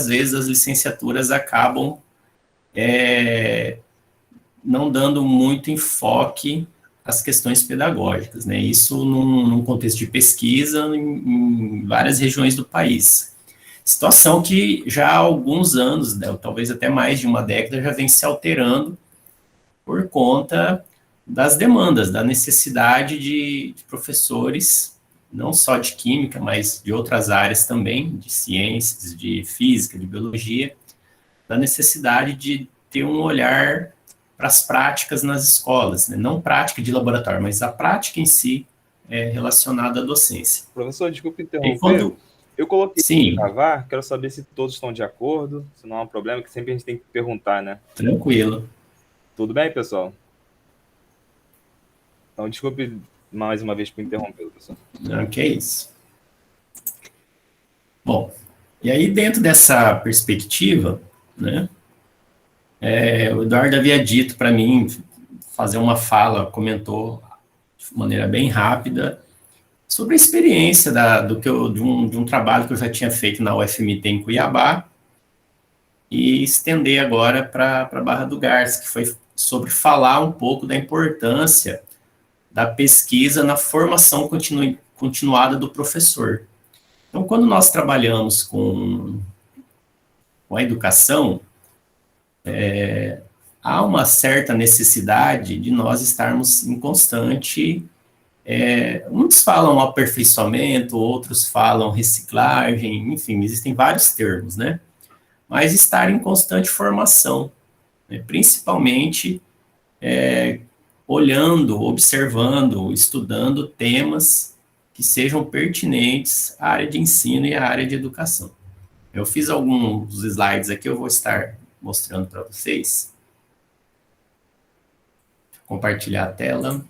vezes as licenciaturas acabam não dando muito enfoque às questões pedagógicas, né? Isso num contexto de pesquisa em várias regiões do país. Situação que já há alguns anos, né, talvez até mais de uma década, já vem se alterando por conta das demandas, da necessidade de professores, não só de química, mas de outras áreas também, de ciências, de física, de biologia, da necessidade de ter um olhar para as práticas nas escolas, né? Não prática de laboratório, mas a prática em si relacionada à docência. Professor, desculpe interromper. Quando... Eu coloquei Sim. para gravar, quero saber se todos estão de acordo, se não há um problema, que sempre a gente tem que perguntar, né? Tranquilo. Tudo bem, pessoal? Então, desculpe mais uma vez por interromper, professor. Não, que é isso. Bom, e aí dentro dessa perspectiva, né, o Eduardo havia dito para mim fazer uma fala, comentou de maneira bem rápida sobre a experiência de um trabalho que eu já tinha feito na UFMT em Cuiabá e estender agora para Barra do Garça, que foi sobre falar um pouco da importância da pesquisa na formação continuada do professor. Então, quando nós trabalhamos com a educação, há uma certa necessidade de nós estarmos em constante... muitos falam aperfeiçoamento, outros falam reciclagem, enfim, existem vários termos, né? Mas estar em constante formação, né? Principalmente olhando, observando, estudando temas que sejam pertinentes à área de ensino e à área de educação. Eu fiz alguns slides aqui, eu vou estar mostrando para vocês. Vou compartilhar a tela.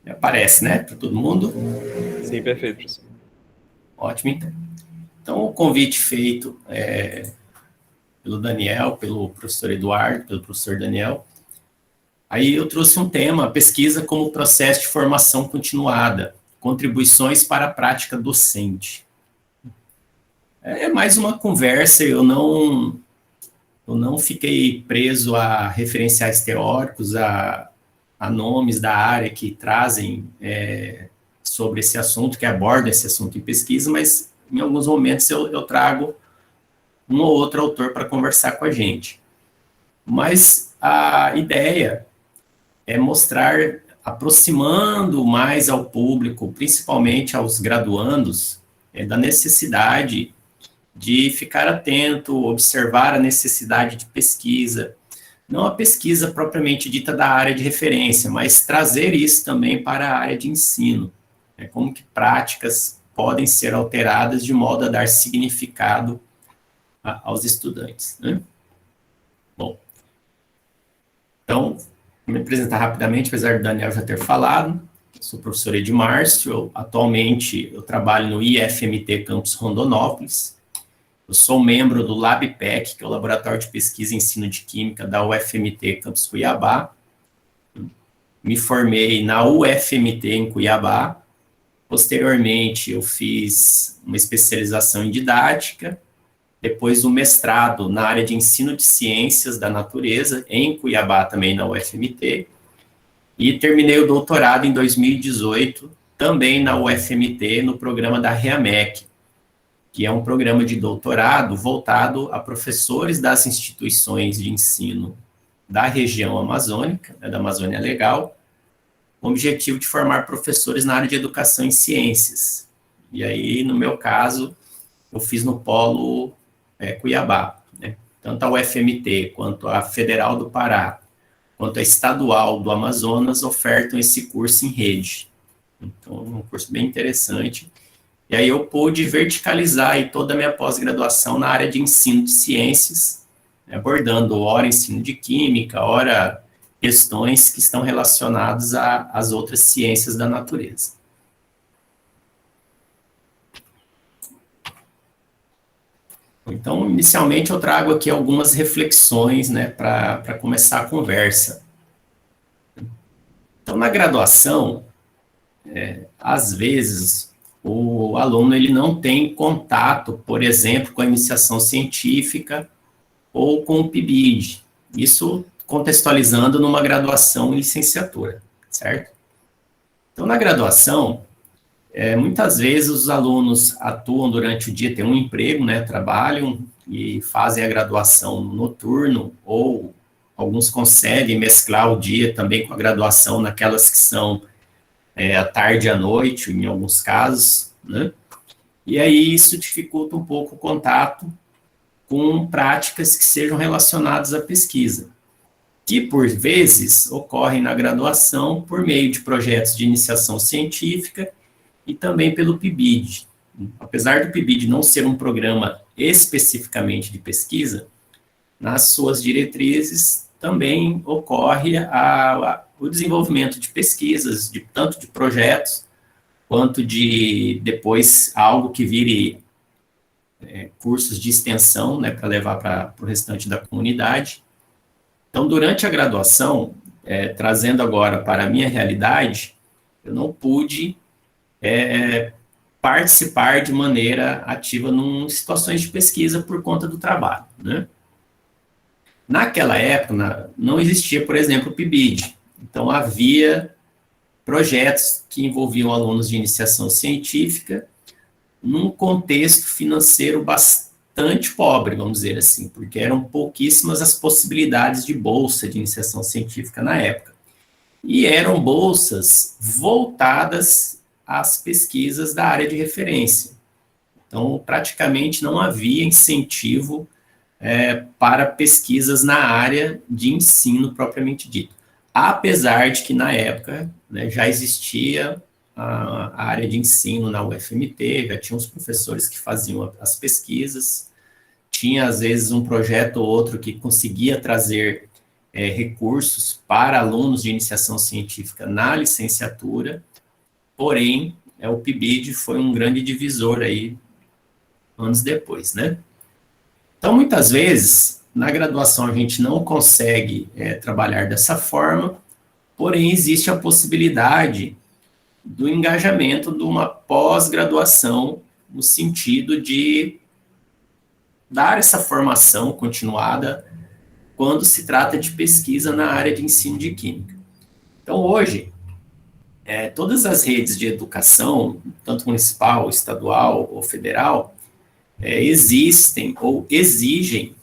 Aparece, né, para todo mundo? Sim, perfeito, professor. Ótimo, então. Então, o convite feito pelo Daniel, pelo professor Eduardo, pelo professor Daniel. Aí eu trouxe um tema, pesquisa como processo de formação continuada, contribuições para a prática docente. É mais uma conversa, eu não fiquei preso a referenciais teóricos, a nomes da área que trazem sobre esse assunto, que abordam esse assunto em pesquisa, mas em alguns momentos eu trago um ou outro autor para conversar com a gente. Mas a ideia é mostrar, aproximando mais ao público, principalmente aos graduandos, da necessidade de ficar atento, observar a necessidade de pesquisa, não a pesquisa propriamente dita da área de referência, mas trazer isso também para a área de ensino, né, como que práticas podem ser alteradas de modo a dar significado aos estudantes, né? Bom, então, vou me apresentar rapidamente, apesar do Daniel já ter falado. Eu sou o professor Edmárcio, atualmente eu trabalho no IFMT Campus Rondonópolis. Eu sou membro do LabPEC, que é o Laboratório de Pesquisa e Ensino de Química da UFMT Campus Cuiabá. Me formei na UFMT em Cuiabá. Posteriormente, eu fiz uma especialização em didática, depois o mestrado na área de ensino de ciências da natureza, em Cuiabá, também na UFMT, e terminei o doutorado em 2018, também na UFMT, no programa da REAMEC, que é um programa de doutorado voltado a professores das instituições de ensino da região amazônica, né, da Amazônia Legal, com o objetivo de formar professores na área de educação em ciências. E aí, no meu caso, eu fiz no polo Cuiabá, né? Tanto a UFMT quanto a Federal do Pará, quanto a Estadual do Amazonas ofertam esse curso em rede. Então, é um curso bem interessante. E aí eu pude verticalizar aí toda a minha pós-graduação na área de ensino de ciências, abordando ora ensino de química, ora questões que estão relacionadas às outras ciências da natureza. Então, inicialmente, eu trago aqui algumas reflexões, né, para começar a conversa. Então, na graduação, às vezes, o aluno ele não tem contato, por exemplo, com a iniciação científica ou com o PIBID. Isso contextualizando numa graduação em licenciatura, certo? Então, na graduação, muitas vezes os alunos atuam durante o dia, têm um emprego, né, trabalham e fazem a graduação noturno, ou alguns conseguem mesclar o dia também com a graduação naquelas que são à tarde e à noite, em alguns casos, né? E aí isso dificulta um pouco o contato com práticas que sejam relacionadas à pesquisa, que por vezes ocorrem na graduação por meio de projetos de iniciação científica e também pelo PIBID. Apesar do PIBID não ser um programa especificamente de pesquisa, nas suas diretrizes também ocorre o desenvolvimento de pesquisas, tanto de projetos, quanto de depois algo que vire cursos de extensão, né, para levar para o restante da comunidade. Então, durante a graduação, trazendo agora para a minha realidade, eu não pude participar de maneira ativa em situações de pesquisa por conta do trabalho, né? Naquela época, não existia, por exemplo, o PIBID. Então, havia projetos que envolviam alunos de iniciação científica num contexto financeiro bastante pobre, vamos dizer assim, porque eram pouquíssimas as possibilidades de bolsa de iniciação científica na época. E eram bolsas voltadas às pesquisas da área de referência. Então, praticamente não havia incentivo para pesquisas na área de ensino propriamente dito. Apesar de que, na época, né, já existia a área de ensino na UFMT, já tinha os professores que faziam as pesquisas, tinha, às vezes, um projeto ou outro que conseguia trazer recursos para alunos de iniciação científica na licenciatura, porém, o PIBID foi um grande divisor aí, anos depois, né? Então, muitas vezes, na graduação a gente não consegue trabalhar dessa forma, porém existe a possibilidade do engajamento de uma pós-graduação, no sentido de dar essa formação continuada quando se trata de pesquisa na área de ensino de química. Então, hoje, todas as redes de educação, tanto municipal, estadual ou federal, existem ou exigem,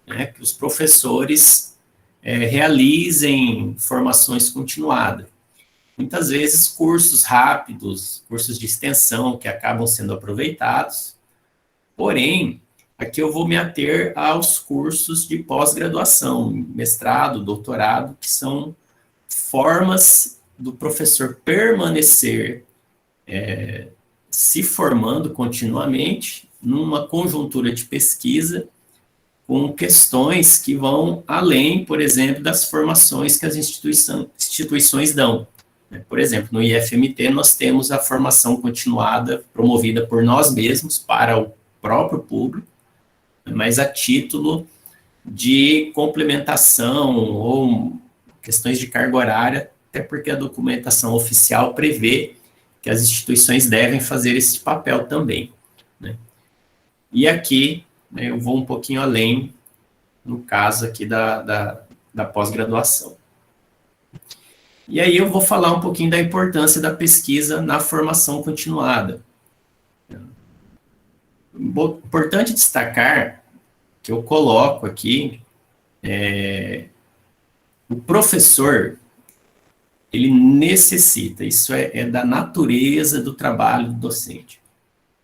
né, que os professores realizem formações continuadas. Muitas vezes cursos rápidos, cursos de extensão que acabam sendo aproveitados, porém, aqui eu vou me ater aos cursos de pós-graduação, mestrado, doutorado, que são formas do professor permanecer se formando continuamente numa conjuntura de pesquisa com questões que vão além, por exemplo, das formações que as instituições dão. Por exemplo, no IFMT nós temos a formação continuada promovida por nós mesmos para o próprio público, mas a título de complementação ou questões de carga horária, até porque a documentação oficial prevê que as instituições devem fazer esse papel também, né? E aqui, né, eu vou um pouquinho além, no caso aqui da pós-graduação. E aí eu vou falar um pouquinho da importância da pesquisa na formação continuada. Importante destacar que eu coloco aqui, o professor, ele necessita, isso é da natureza do trabalho do docente,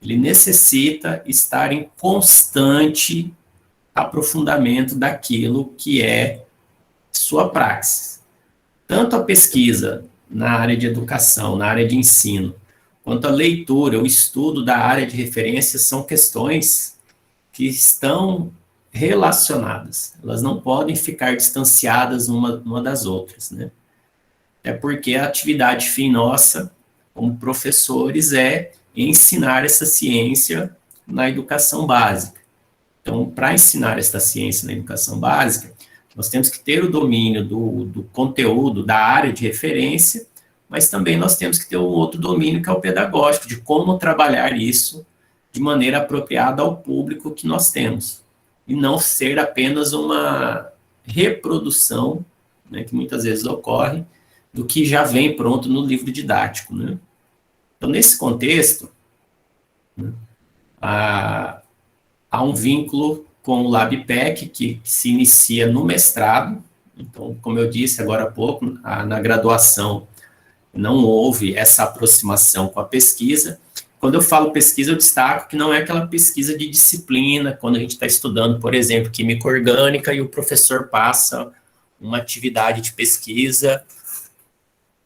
ele necessita estar em constante aprofundamento daquilo que é sua praxis. Tanto a pesquisa na área de educação, na área de ensino, quanto a leitura, o estudo da área de referência são questões que estão relacionadas. Elas não podem ficar distanciadas uma das outras, né? É porque a atividade fim nossa, como professores, é ensinar essa ciência na educação básica. Então, para ensinar esta ciência na educação básica, nós temos que ter o domínio do conteúdo, da área de referência, mas também nós temos que ter um outro domínio que é o pedagógico, de como trabalhar isso de maneira apropriada ao público que nós temos, e não ser apenas uma reprodução, né, que muitas vezes ocorre, do que já vem pronto no livro didático, né? Então, nesse contexto, né, há um vínculo com o LabPEC, que se inicia no mestrado. Então, como eu disse agora há pouco, na graduação não houve essa aproximação com a pesquisa. Quando eu falo pesquisa, eu destaco que não é aquela pesquisa de disciplina, quando a gente está estudando, por exemplo, química orgânica, e o professor passa uma atividade de pesquisa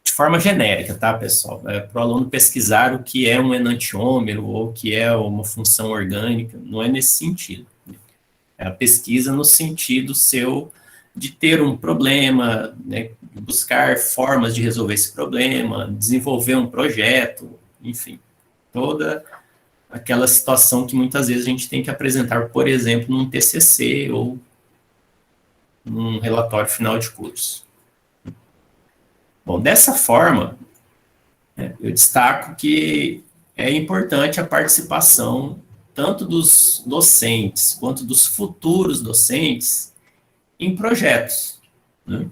de forma genérica, tá, pessoal? Para o aluno pesquisar o que é um enantiômero ou o que é uma função orgânica, não é nesse sentido. É a pesquisa no sentido seu de ter um problema, né, buscar formas de resolver esse problema, desenvolver um projeto, enfim, toda aquela situação que muitas vezes a gente tem que apresentar, por exemplo, num TCC ou num relatório final de curso. Bom, dessa forma, eu destaco que é importante a participação tanto dos docentes quanto dos futuros docentes em projetos, né?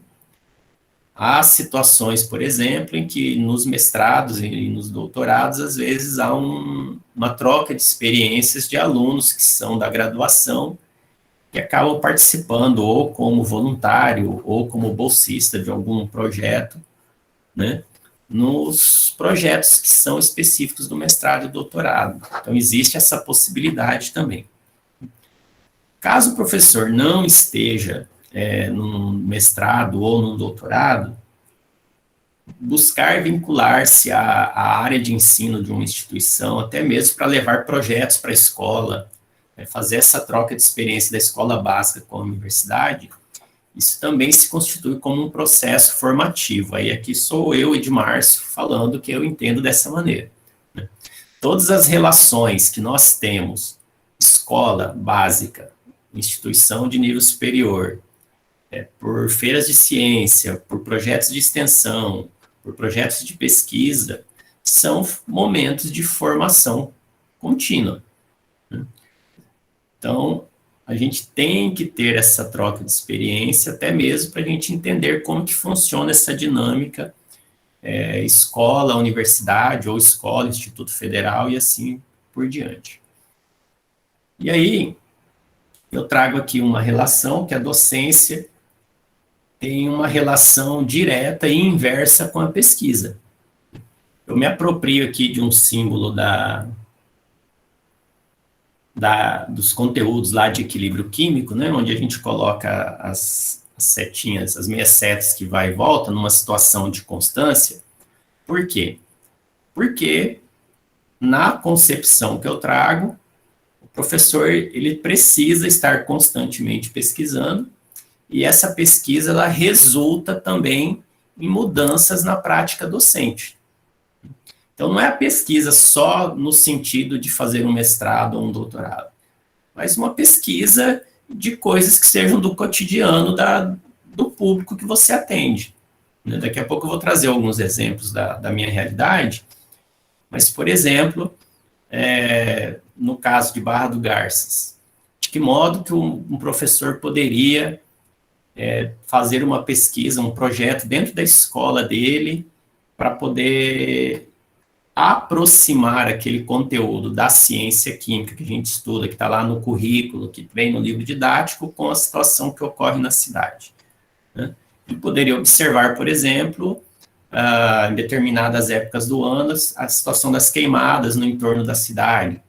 Há situações, por exemplo, em que nos mestrados e nos doutorados, às vezes há uma troca de experiências de alunos que são da graduação, que acabam participando ou como voluntário ou como bolsista de algum projeto, né, nos projetos que são específicos do mestrado e doutorado. Então, existe essa possibilidade também. Caso o professor não esteja num mestrado ou num doutorado, buscar vincular-se à área de ensino de uma instituição, até mesmo para levar projetos para a escola, fazer essa troca de experiência da escola básica com a universidade, isso também se constitui como um processo formativo. Aí aqui sou eu, Edmárcio, falando que eu entendo dessa maneira, né? Todas as relações que nós temos, escola básica, instituição de nível superior, por feiras de ciência, por projetos de extensão, por projetos de pesquisa, são momentos de formação contínua, né? Então, a gente tem que ter essa troca de experiência, até mesmo para a gente entender como que funciona essa dinâmica, escola, universidade, ou escola, Instituto Federal, e assim por diante. E aí, eu trago aqui uma relação que a docência tem uma relação direta e inversa com a pesquisa. Eu me aproprio aqui de um símbolo dos conteúdos lá de equilíbrio químico, né, onde a gente coloca as setinhas, as meias setas que vai e volta numa situação de constância. Por quê? Porque na concepção que eu trago, o professor ele precisa estar constantemente pesquisando, e essa pesquisa ela resulta também em mudanças na prática docente. Então, não é a pesquisa só no sentido de fazer um mestrado ou um doutorado, mas uma pesquisa de coisas que sejam do cotidiano do público que você atende. Daqui a pouco eu vou trazer alguns exemplos da minha realidade, mas, por exemplo, no caso de Barra do Garças, de que modo que um professor poderia fazer uma pesquisa, um projeto dentro da escola dele, para poder aproximar aquele conteúdo da ciência química que a gente estuda, que está lá no currículo, que vem no livro didático, com a situação que ocorre na cidade, né? E poderia observar, por exemplo, em determinadas épocas do ano, a situação das queimadas no entorno da cidade,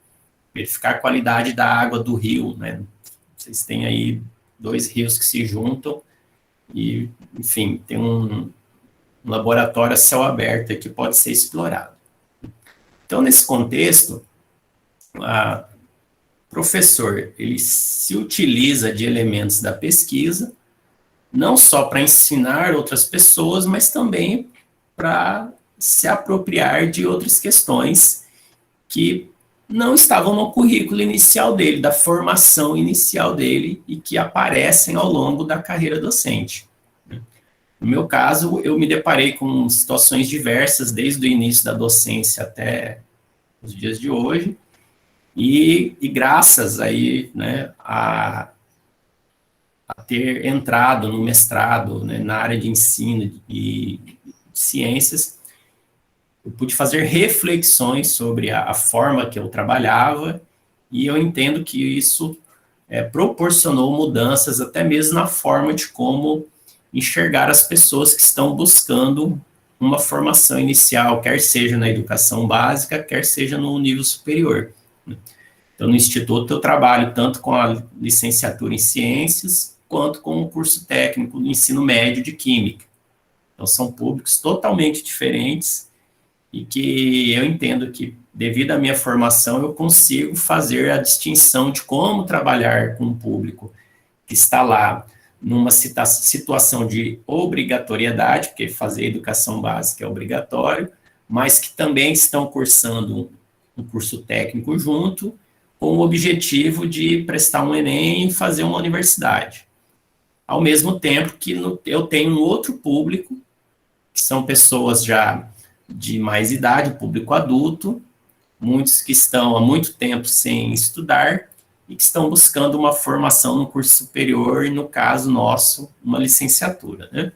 verificar a qualidade da água do rio, né? Vocês têm aí 2 rios que se juntam e, enfim, tem um laboratório a céu aberto que pode ser explorado. Então, nesse contexto, o professor ele se utiliza de elementos da pesquisa, não só para ensinar outras pessoas, mas também para se apropriar de outras questões que não estavam no currículo inicial dele, da formação inicial dele, e que aparecem ao longo da carreira docente. No meu caso, eu me deparei com situações diversas, desde o início da docência até os dias de hoje, e graças aí, né, a ter entrado no mestrado, né, na área de ensino e ciências, eu pude fazer reflexões sobre a forma que eu trabalhava, e eu entendo que isso proporcionou mudanças até mesmo na forma de como enxergar as pessoas que estão buscando uma formação inicial, quer seja na educação básica, quer seja no nível superior. Então, no Instituto, eu trabalho tanto com a licenciatura em ciências, quanto com o curso técnico do ensino médio de química. Então, são públicos totalmente diferentes, e que eu entendo que, devido à minha formação, eu consigo fazer a distinção de como trabalhar com um público que está lá numa situação de obrigatoriedade, porque fazer educação básica é obrigatório, mas que também estão cursando um curso técnico junto, com o objetivo de prestar um Enem e fazer uma universidade. Ao mesmo tempo que eu tenho um outro público, que são pessoas já de mais idade, público adulto, muitos que estão há muito tempo sem estudar e que estão buscando uma formação no curso superior, e no caso nosso, uma licenciatura, né?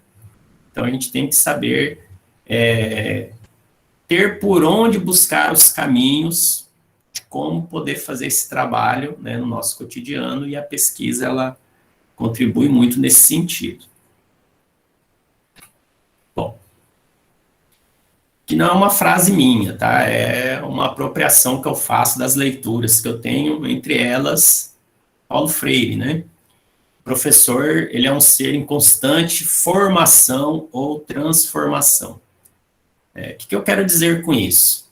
Então, a gente tem que saber ter por onde buscar os caminhos de como poder fazer esse trabalho, né, no nosso cotidiano, e a pesquisa, ela contribui muito nesse sentido. Bom, que não é uma frase minha, tá? É uma apropriação que eu faço das leituras que eu tenho, entre elas, Paulo Freire, né? O professor, ele é um ser em constante formação ou transformação. O que eu quero dizer com isso?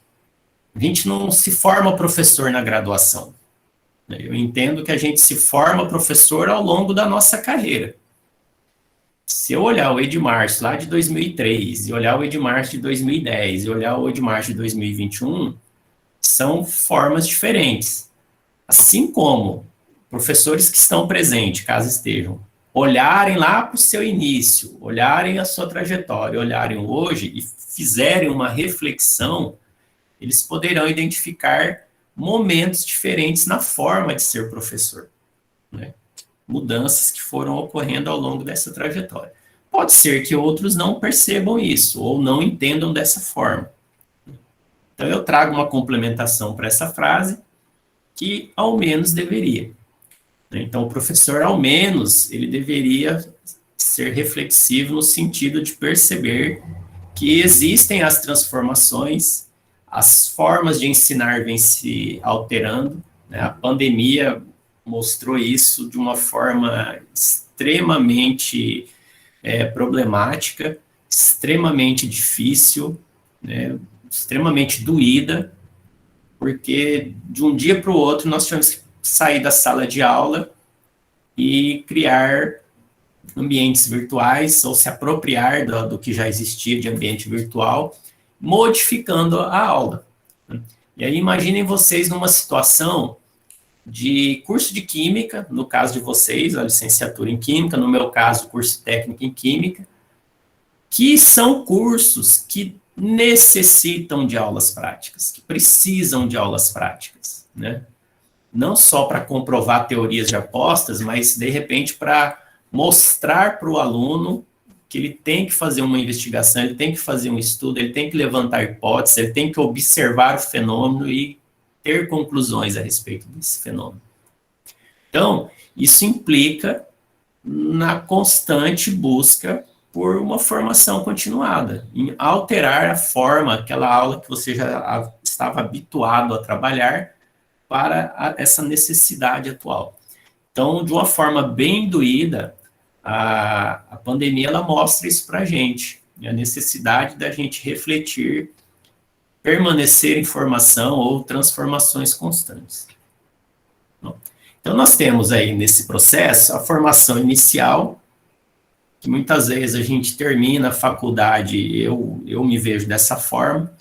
A gente não se forma professor na graduação. Eu entendo que a gente se forma professor ao longo da nossa carreira. Se eu olhar o Edmars lá de 2003, e olhar o Edmars de 2010, e olhar o Edmars de 2021, são formas diferentes. Assim como professores que estão presentes, caso estejam, olharem lá para o seu início, olharem a sua trajetória, olharem hoje e fizerem uma reflexão, eles poderão identificar momentos diferentes na forma de ser professor, né? Mudanças que foram ocorrendo ao longo dessa trajetória. Pode ser que outros não percebam isso, ou não entendam dessa forma. Então, eu trago uma complementação para essa frase, que ao menos deveria. Então, o professor, ao menos, ele deveria ser reflexivo no sentido de perceber que existem as transformações, as formas de ensinar vêm se alterando, né? A pandemia mostrou isso de uma forma extremamente problemática, extremamente difícil, né? Extremamente doída, porque de um dia para o outro nós tivemos que sair da sala de aula e criar ambientes virtuais, ou se apropriar do que já existia de ambiente virtual, modificando a aula. E aí imaginem vocês numa situação de curso de Química, no caso de vocês, a licenciatura em Química, no meu caso, curso técnico em Química, que são cursos que necessitam de aulas práticas, que precisam de aulas práticas, né? Não só para comprovar teorias já postas, mas, de repente, para mostrar para o aluno que ele tem que fazer uma investigação, ele tem que fazer um estudo, ele tem que levantar hipóteses, ele tem que observar o fenômeno e ter conclusões a respeito desse fenômeno. Então, isso implica na constante busca por uma formação continuada, em alterar a forma, aquela aula que você já estava habituado a trabalhar, para essa necessidade atual. Então, de uma forma bem doída, a pandemia, ela mostra isso para a gente, a necessidade da gente refletir, permanecer em formação ou transformações constantes. Então, nós temos aí nesse processo a formação inicial, que muitas vezes a gente termina a faculdade, eu me vejo dessa forma,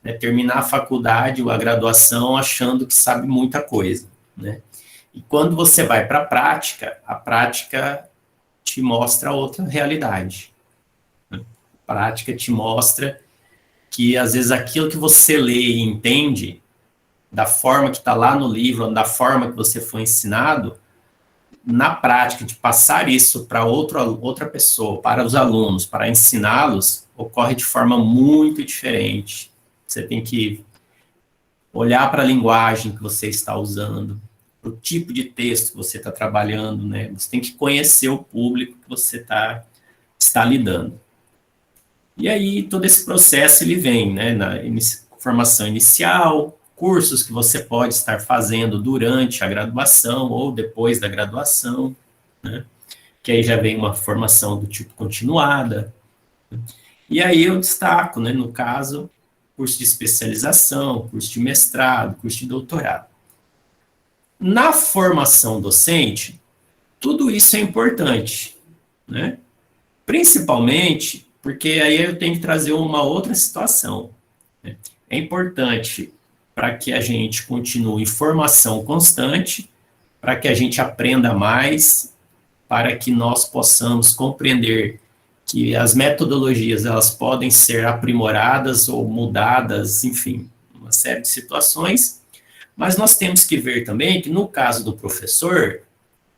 né, terminar a faculdade ou a graduação achando que sabe muita coisa, né? E quando você vai para a prática te mostra outra realidade. A prática te mostra que, às vezes, aquilo que você lê e entende, da forma que está lá no livro, ou da forma que você foi ensinado, na prática, de passar isso para outra pessoa, para os alunos, para ensiná-los, ocorre de forma muito diferente. Você tem que olhar para a linguagem que você está usando, para o tipo de texto que você está trabalhando, né? Você tem que conhecer o público que você está lidando. E aí, todo esse processo, ele vem, né, na formação inicial, cursos que você pode estar fazendo durante a graduação ou depois da graduação, né, que aí já vem uma formação do tipo continuada. E aí eu destaco, né, no caso, curso de especialização, curso de mestrado, curso de doutorado. Na formação docente, tudo isso é importante, né? Principalmente porque aí eu tenho que trazer uma outra situação, né? É importante para que a gente continue em formação constante, para que a gente aprenda mais, para que nós possamos compreender que as metodologias elas podem ser aprimoradas ou mudadas, enfim, uma série de situações, mas nós temos que ver também que no caso do professor,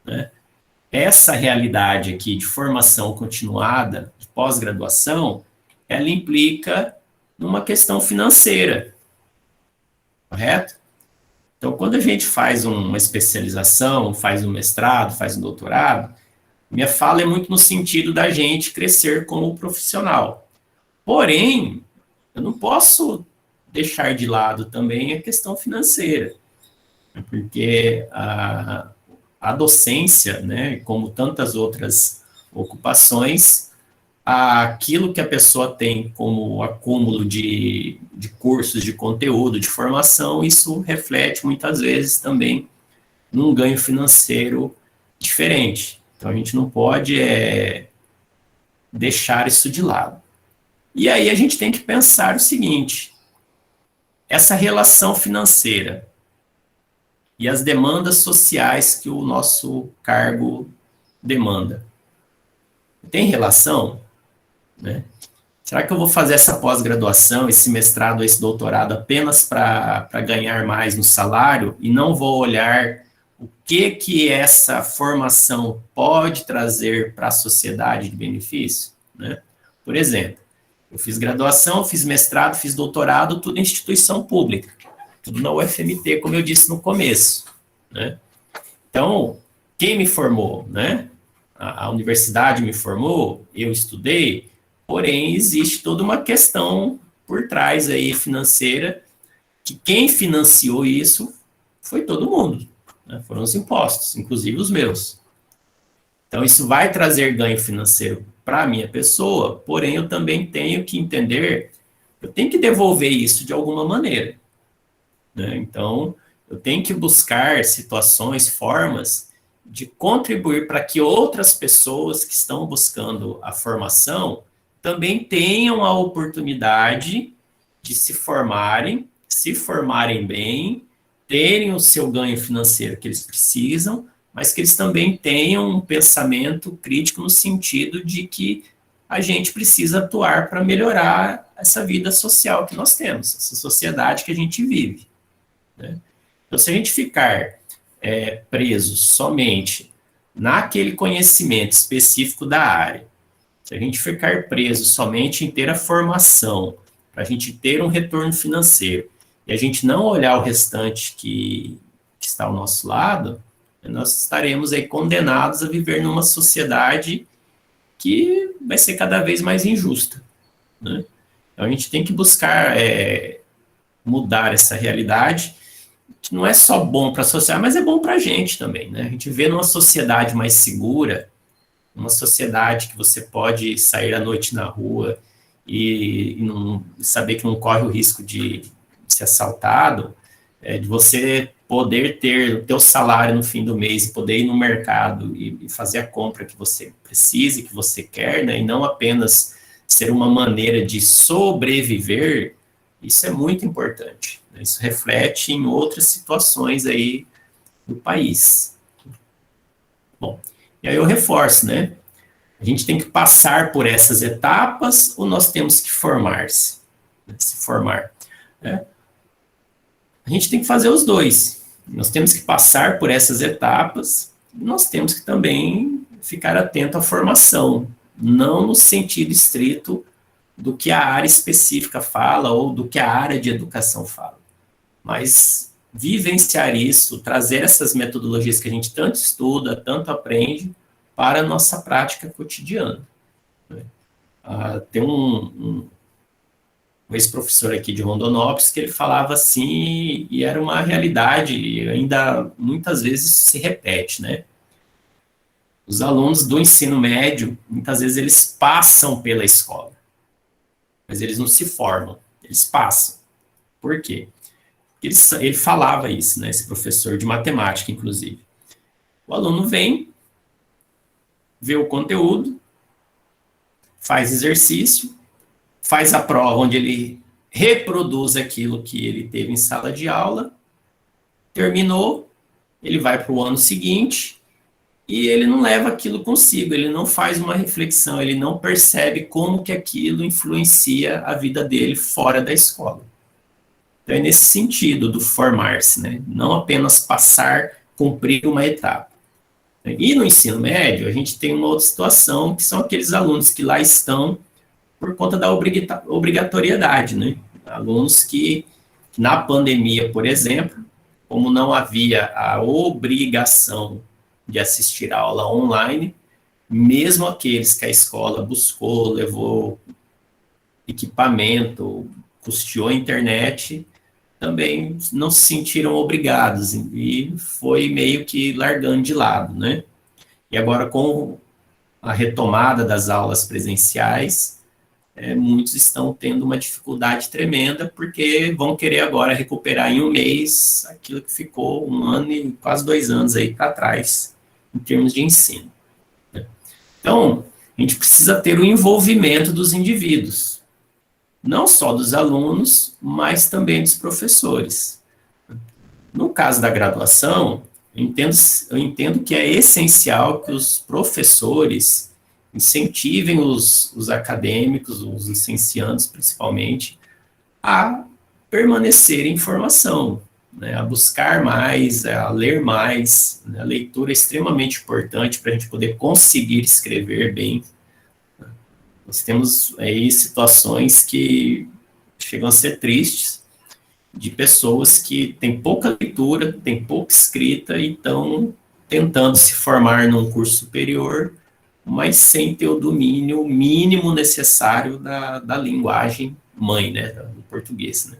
né, essa realidade aqui de formação continuada, de pós-graduação, ela implica numa questão financeira, correto? Então, quando a gente faz uma especialização, faz um mestrado, faz um doutorado, minha fala é muito no sentido da gente crescer como profissional. Porém, eu não posso deixar de lado também a questão financeira, porque a docência, né, como tantas outras ocupações, aquilo que a pessoa tem como acúmulo de cursos, de conteúdo, de formação, isso reflete muitas vezes também num ganho financeiro diferente. Então, a gente não pode deixar isso de lado. E aí a gente tem que pensar o seguinte, essa relação financeira e as demandas sociais que o nosso cargo demanda. Tem relação? Né? Será que eu vou fazer essa pós-graduação, esse mestrado, esse doutorado apenas para ganhar mais no salário e não vou olhar o que essa formação pode trazer para a sociedade de benefício? Né? Por exemplo, eu fiz graduação, fiz mestrado, fiz doutorado, tudo em instituição pública, tudo na UFMT, como eu disse no começo. Né? Então, quem me formou? Né? A universidade me formou, eu estudei, porém existe toda uma questão por trás aí financeira, que quem financiou isso foi todo mundo, né? Foram os impostos, inclusive os meus. Então isso vai trazer ganho financeiro para a minha pessoa, porém eu também tenho que entender, eu tenho que devolver isso de alguma maneira, né? Então eu tenho que buscar situações, formas de contribuir para que outras pessoas que estão buscando a formação também tenham a oportunidade de se formarem bem, terem o seu ganho financeiro que eles precisam, mas que eles também tenham um pensamento crítico no sentido de que a gente precisa atuar para melhorar essa vida social que nós temos, essa sociedade que a gente vive. Né? Então, se a gente ficar preso somente naquele conhecimento específico da área, se a gente ficar preso somente em ter a formação, para a gente ter um retorno financeiro, e a gente não olhar o restante que está ao nosso lado, nós estaremos aí condenados a viver numa sociedade que vai ser cada vez mais injusta. Né? Então a gente tem que buscar mudar essa realidade, que não é só bom para a sociedade, mas é bom para a gente também. Né? A gente vê numa sociedade mais segura, uma sociedade que você pode sair à noite na rua e não saber que não corre o risco de ser assaltado, de você poder ter o teu salário no fim do mês e poder ir no mercado e fazer a compra que você precise, que você quer, né, e não apenas ser uma maneira de sobreviver, Isso é muito importante, né? Isso reflete em outras situações aí do país. Bom, e aí eu reforço, né? A gente tem que passar por essas etapas ou nós temos que formar-se, né? Se formar, né? A gente tem que fazer os dois. Nós temos que passar por essas etapas e nós temos que também ficar atento à formação, não no sentido estrito do que a área específica fala ou do que a área de educação fala, mas vivenciar isso, trazer essas metodologias que a gente tanto estuda, tanto aprende, para a nossa prática cotidiana, né? Tem um ex-professor aqui de Rondonópolis que ele falava assim, e era uma realidade, e ainda muitas vezes se repete, né? Os alunos do ensino médio, muitas vezes eles passam pela escola, mas eles não se formam, eles passam. Por quê? Porque ele falava isso, né? Esse professor de matemática, inclusive. O aluno vem, vê o conteúdo, faz exercício, faz a prova onde ele reproduz aquilo que ele teve em sala de aula, terminou, ele vai para o ano seguinte e ele não leva aquilo consigo, ele não faz uma reflexão, ele não percebe como que aquilo influencia a vida dele fora da escola. Então é nesse sentido do formar-se, né? Não apenas passar, cumprir uma etapa. E no ensino médio, a gente tem uma outra situação, que são aqueles alunos que lá estão por conta da obrigatoriedade, né? Alunos que, na pandemia, por exemplo, como não havia a obrigação de assistir a aula online, mesmo aqueles que a escola buscou, levou equipamento, custeou a internet, também não se sentiram obrigados e foi meio que largando de lado, né? E agora, com a retomada das aulas presenciais, muitos estão tendo uma dificuldade tremenda, porque vão querer agora recuperar em um mês aquilo que ficou 1 ano e quase 2 anos aí para trás, em termos de ensino, né? Então, a gente precisa ter o envolvimento dos indivíduos, não só dos alunos, mas também dos professores. No caso da graduação, eu entendo que é essencial que os professores incentivem os acadêmicos, os licenciandos principalmente, a permanecer em formação, né, a buscar mais, a ler mais, né? A leitura é extremamente importante para a gente poder conseguir escrever bem. Nós temos aí situações que chegam a ser tristes, de pessoas que têm pouca leitura, têm pouca escrita e estão tentando se formar num curso superior, mas sem ter o domínio mínimo necessário da linguagem mãe, né, do português, né?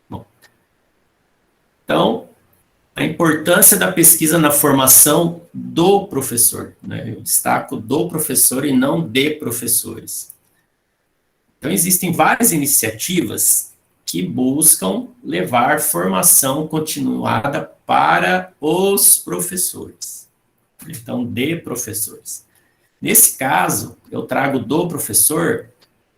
Bom, então, a importância da pesquisa na formação do professor, né? Eu destaco do professor e não de professores. Então, existem várias iniciativas que buscam levar formação continuada para os professores. Então, de professores. Nesse caso, eu trago do professor,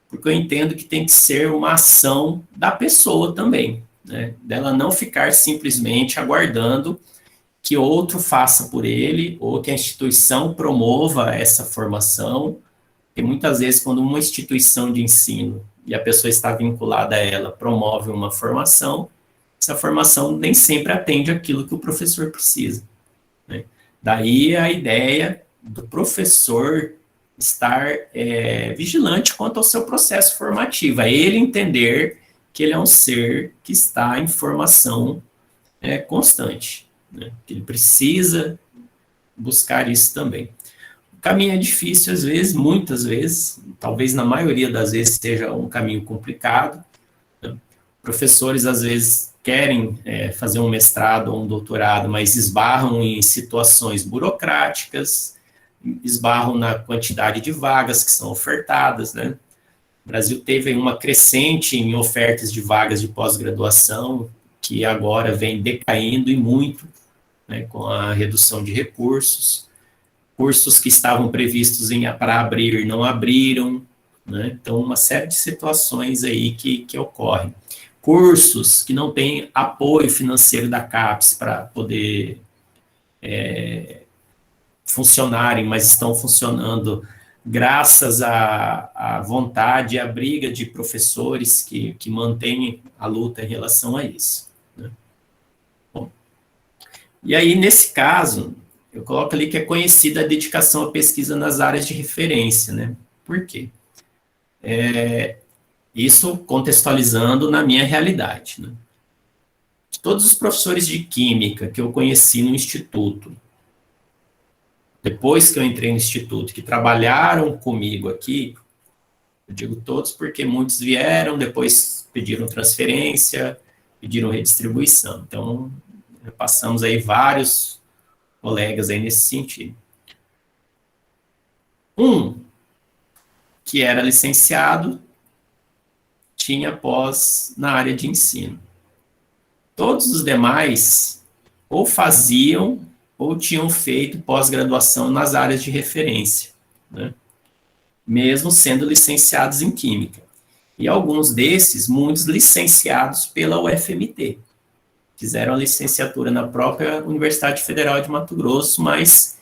porque eu entendo que tem que ser uma ação da pessoa também, né? Dela não ficar simplesmente aguardando que outro faça por ele, ou que a instituição promova essa formação, porque muitas vezes quando uma instituição de ensino, e a pessoa está vinculada a ela, promove uma formação, essa formação nem sempre atende aquilo que o professor precisa, né? Daí a ideia do professor estar vigilante quanto ao seu processo formativo, a ele entender que ele é um ser que está em formação constante, né? Que ele precisa buscar isso também. O caminho é difícil às vezes, muitas vezes, talvez na maioria das vezes seja um caminho complicado, né? Professores às vezes querem fazer um mestrado ou um doutorado, mas esbarram em situações burocráticas, esbarram na quantidade de vagas que são ofertadas, né? O Brasil teve uma crescente em ofertas de vagas de pós-graduação, que agora vem decaindo e muito, né, com a redução de recursos. Cursos que estavam previstos para abrir não abriram, né? Então, uma série de situações aí que ocorrem. Cursos que não têm apoio financeiro da CAPES para poder funcionarem, mas estão funcionando graças à vontade e à briga de professores que mantêm a luta em relação a isso, né? Bom, e aí, nesse caso, eu coloco ali que é conhecida a dedicação à pesquisa nas áreas de referência, né? Por quê? Isso contextualizando na minha realidade, né? De todos os professores de química que eu conheci no instituto, depois que eu entrei no instituto, que trabalharam comigo aqui, eu digo todos porque muitos vieram, depois pediram transferência, pediram redistribuição. Então, passamos aí vários colegas aí nesse sentido. Um, que era licenciado, tinha pós na área de ensino. Todos os demais ou faziam ou tinham feito pós-graduação nas áreas de referência, né? Mesmo sendo licenciados em Química. E alguns desses, muitos licenciados pela UFMT. Fizeram a licenciatura na própria Universidade Federal de Mato Grosso, mas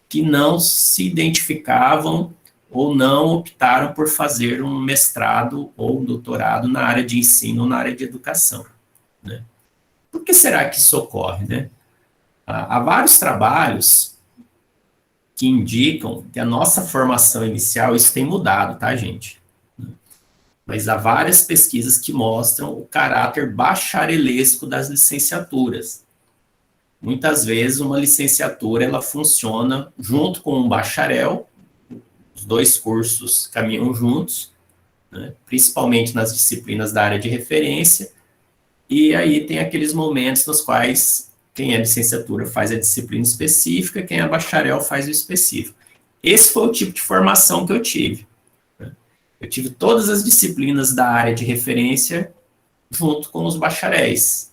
que não se identificavam ou não optaram por fazer um mestrado ou um doutorado na área de ensino ou na área de educação, né? Por que será que isso ocorre, né? Há vários trabalhos que indicam que a nossa formação inicial, isso tem mudado, tá, gente? Mas há várias pesquisas que mostram o caráter bacharelesco das licenciaturas. Muitas vezes uma licenciatura, ela funciona junto com um bacharel, os dois cursos caminham juntos, né, principalmente nas disciplinas da área de referência, e aí tem aqueles momentos nos quais quem é licenciatura faz a disciplina específica, quem é bacharel faz o específico. Esse foi o tipo de formação que eu tive. Eu tive todas as disciplinas da área de referência junto com os bacharéis.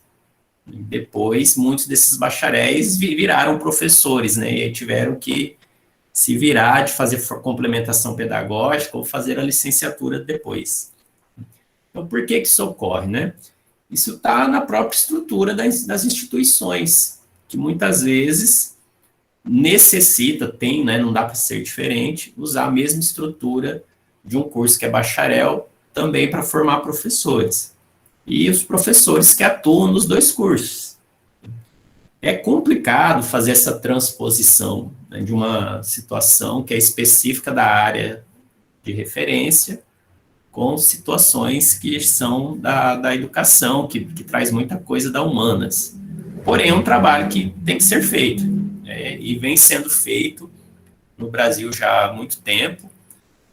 Depois, muitos desses bacharéis viraram professores, né? E aí tiveram que se virar de fazer complementação pedagógica ou fazer a licenciatura depois. Então, por que isso ocorre, né? Isso está na própria estrutura das instituições, que muitas vezes necessita, tem, né, não dá para ser diferente, usar a mesma estrutura de um curso que é bacharel também para formar professores. E os professores que atuam nos dois cursos. É complicado fazer essa transposição, né, de uma situação que é específica da área de referência com situações que são da educação, que traz muita coisa da humanas. Porém, é um trabalho que tem que ser feito, né, e vem sendo feito no Brasil já há muito tempo.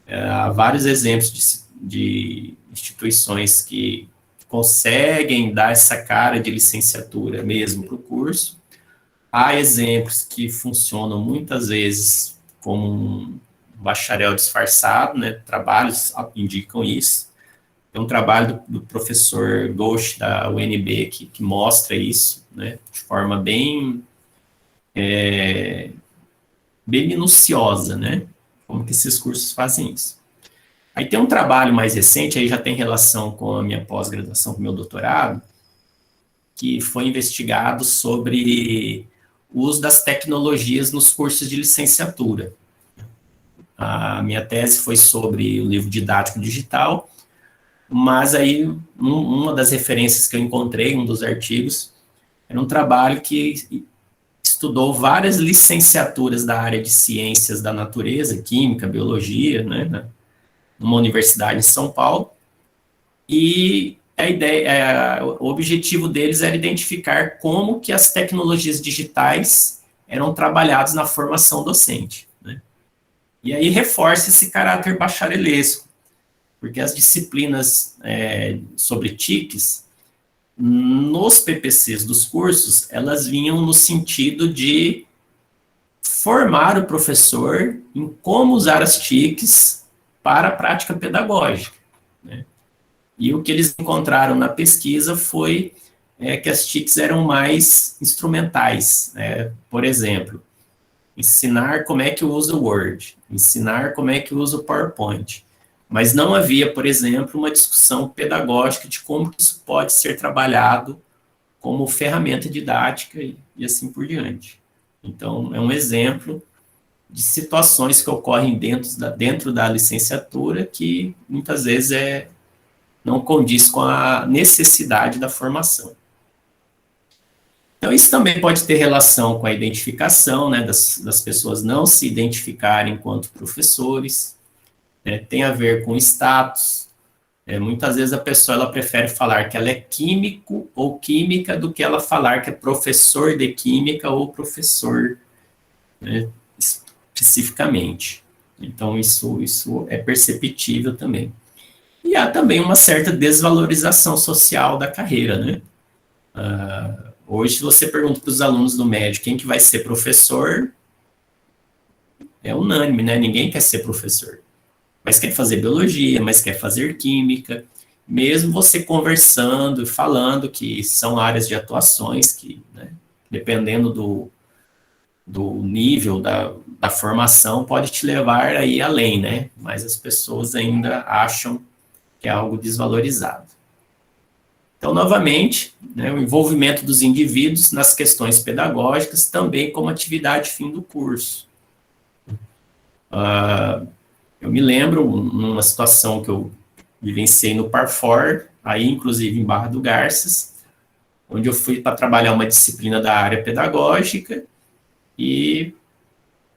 Há vários exemplos de instituições que conseguem dar essa cara de licenciatura mesmo para o curso. Há exemplos que funcionam muitas vezes como um bacharel disfarçado, né? Trabalhos indicam isso. Tem um trabalho do professor Ghosh, da UNB, que mostra isso, né? De forma bem minuciosa, né? Como que esses cursos fazem isso. Aí tem um trabalho mais recente, aí já tem relação com a minha pós-graduação, com o meu doutorado, que foi investigado sobre o uso das tecnologias nos cursos de licenciatura. A minha tese foi sobre o livro didático digital, mas aí uma das referências que eu encontrei, um dos artigos, era um trabalho que estudou várias licenciaturas da área de ciências da natureza, química, biologia, né, numa universidade em São Paulo, e a ideia, o objetivo deles era identificar como que as tecnologias digitais eram trabalhadas na formação docente, né? E aí reforça esse caráter bacharelesco, porque as disciplinas sobre TICs, nos PPCs dos cursos, elas vinham no sentido de formar o professor em como usar as TICs para a prática pedagógica, né? E o que eles encontraram na pesquisa foi que as TICs eram mais instrumentais, né? Por exemplo, ensinar como é que usa o Word, ensinar como é que usa o PowerPoint. mas não havia, por exemplo, uma discussão pedagógica de como isso pode ser trabalhado como ferramenta didática e assim por diante. Então, é um exemplo de situações que ocorrem dentro da licenciatura que muitas vezes não condiz com a necessidade da formação. Então, isso também pode ter relação com a identificação, né, das pessoas não se identificarem enquanto professores, né, tem a ver com status. Muitas vezes a pessoa ela prefere falar que ela é químico ou química do que ela falar que é professor de química ou professor, né, especificamente. Então, isso é perceptível também. E há também uma certa desvalorização social da carreira, né? Hoje, se você pergunta para os alunos do médio quem que vai ser professor, é unânime, né? Ninguém quer ser professor. Mas quer fazer biologia, mas quer fazer química. Mesmo você conversando e falando que são áreas de atuações que, né, dependendo do nível da formação, pode te levar aí além, né? Mas as pessoas ainda acham que é algo desvalorizado. Então, novamente, né, o envolvimento dos indivíduos nas questões pedagógicas também como atividade fim do curso. Eu me lembro numa situação que eu vivenciei no Parfor, aí inclusive em Barra do Garças, onde eu fui para trabalhar uma disciplina da área pedagógica e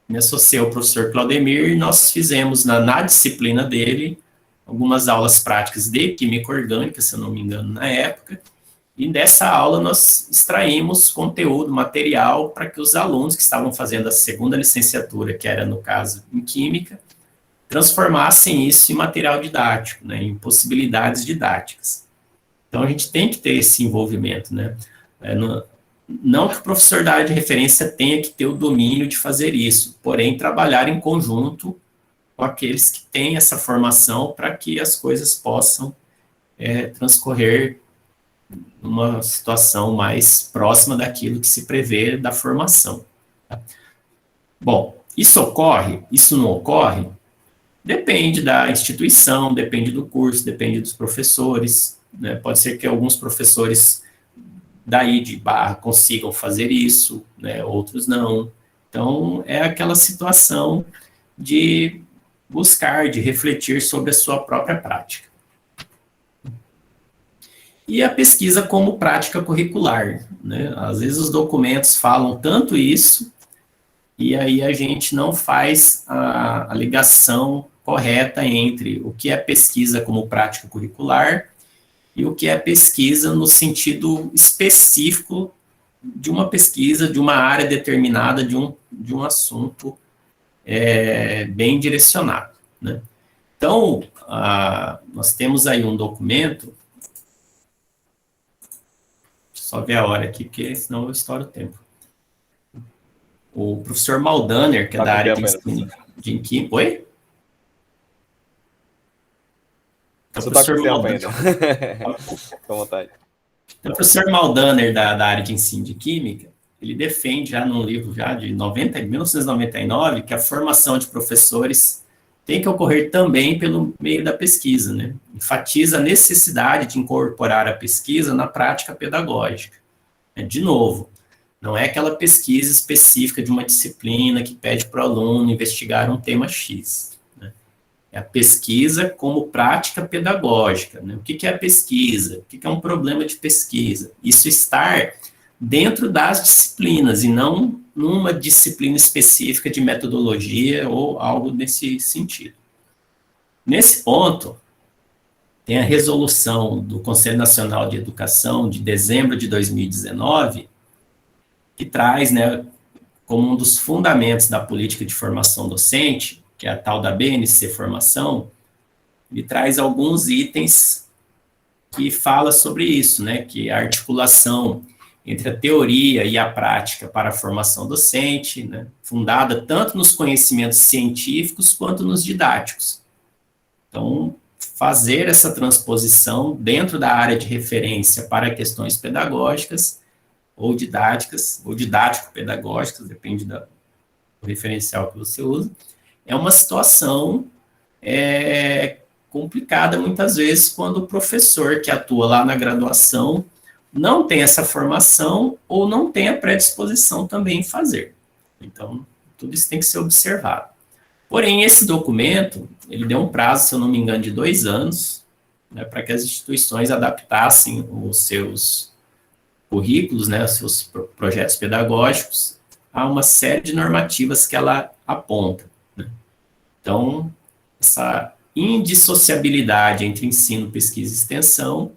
me associei ao professor Claudemir e nós fizemos na disciplina dele algumas aulas práticas de química orgânica, se eu não me engano, na época, e dessa aula nós extraímos conteúdo, material, para que os alunos que estavam fazendo a segunda licenciatura, que era, no caso, em química, transformassem isso em material didático, né, em possibilidades didáticas. Então, a gente tem que ter esse envolvimento, né? Não que o professor da área de referência tenha que ter o domínio de fazer isso, porém, trabalhar em conjunto com aqueles que têm essa formação para que as coisas possam transcorrer numa situação mais próxima daquilo que se prevê da formação. Tá? Bom, isso ocorre? Isso não ocorre? Depende da instituição, depende do curso, depende dos professores, né? Pode ser que alguns professores daí de Barra consigam fazer isso, né? Outros não. Então, é aquela situação de buscar, de refletir sobre a sua própria prática. E a pesquisa como prática curricular, né? Às vezes os documentos falam tanto isso, e aí a gente não faz a ligação correta entre o que é pesquisa como prática curricular e o que é pesquisa no sentido específico de uma pesquisa, de uma área determinada, de um assunto bem direcionado, né? Então, nós temos aí um documento, só ver a hora aqui, porque senão eu estouro o tempo. O professor Maldaner, que é da área de ensino de química. Oi? Você está com tempo ainda. Fica à vontade. Então, o professor Maldaner, da área de ensino de química, ele defende já num livro já de 1999 que a formação de professores tem que ocorrer também pelo meio da pesquisa, né? Enfatiza a necessidade de incorporar a pesquisa na prática pedagógica. De novo, não é aquela pesquisa específica de uma disciplina que pede para o aluno investigar um tema X. Né? É a pesquisa como prática pedagógica. Né? O que é a pesquisa? O que é um problema de pesquisa? Isso estar dentro das disciplinas e não numa disciplina específica de metodologia ou algo nesse sentido. Nesse ponto, tem a resolução do Conselho Nacional de Educação de dezembro de 2019, que traz, né, como um dos fundamentos da política de formação docente, que é a tal da BNC Formação, ele traz alguns itens que fala sobre isso, né, que é a articulação entre a teoria e a prática para a formação docente, né, fundada tanto nos conhecimentos científicos quanto nos didáticos. Então, fazer essa transposição dentro da área de referência para questões pedagógicas ou didáticas, ou didático-pedagógicas, depende do referencial que você usa, é uma situação complicada muitas vezes quando o professor que atua lá na graduação não tem essa formação ou não tem a predisposição também em fazer. Então, tudo isso tem que ser observado. Porém, esse documento, ele deu um prazo, se eu não me engano, de 2 anos, né, para que as instituições adaptassem os seus currículos, né, os seus projetos pedagógicos, a uma série de normativas que ela aponta, né? Então, essa indissociabilidade entre ensino, pesquisa e extensão,